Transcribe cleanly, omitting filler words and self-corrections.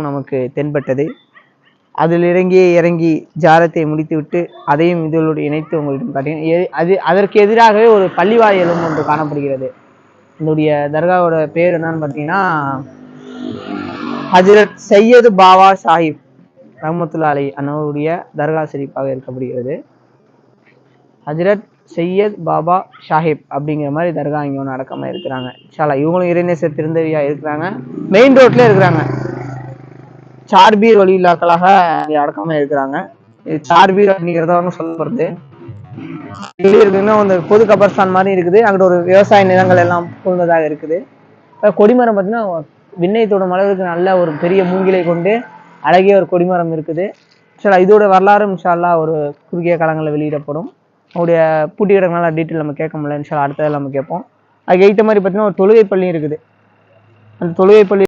நமக்கு தென்பட்டது. அதில் இறங்கி ஜாரத்தை முடித்துவிட்டு அதையும் இதோடு இணைத்து உங்களிடம் காட்டினேன். அதற்கு எதிராகவே ஒரு பள்ளிவாயலும் ஒன்று காணப்படுகிறது. என்னுடைய தர்காவோட பேர் என்னன்னு பார்த்தீங்கன்னா ஹஜ்ரத் சையது பாபா சாஹிப் ரஹ்மத்துல்லாஹி அலைஹி அன்னவருடைய தர்கா ஷரீஃபாக இருக்கப்படுகிறது. ஹஜ்ரத் சையத் பாபா ஷாஹிப் அப்படிங்கிற மாதிரி தர்கா இங்கே ஒன்று அடக்கமாக இருக்கிறாங்க. இன்ஷால்லா இவங்களும் இறைநேச திருந்தவியா இருக்கிறாங்க. மெயின் ரோட்ல இருக்கிறாங்க. சார்பீர் வழியில்லாக்களாக இங்கே அடக்கமாக இருக்கிறாங்க. சார்பீர் அப்படிங்கிறத சொல்லப்படுது. இருக்குன்னா அந்த பொது கபர்ஸ்தான் மாதிரி இருக்குது. அங்கிட்ட ஒரு விவசாய நிலங்கள் எல்லாம் சூழ்ந்ததாக இருக்குது. கொடிமரம் பார்த்தீங்கன்னா விண்ணை தொடும் அளவுக்கு நல்ல ஒரு பெரிய மூங்கிலை கொண்டு அழகிய ஒரு கொடிமரம் இருக்குது. இதோட வரலாறு இன்ஷா அல்லாஹ் ஒரு குறுகிய காலங்களில் வெளியிடப்படும். அவருடைய பூட்டியிடங்களால டீட்டெயில் நம்ம கேட்க முடியல. இன்ஷா அல்லாஹ் அடுத்ததில் நம்ம கேட்போம். அதுக்கு ஏற்ற மாதிரி பார்த்தீங்கன்னா ஒரு தொழுகை பள்ளியும் இருக்குது. அந்த தொழுகை பள்ளி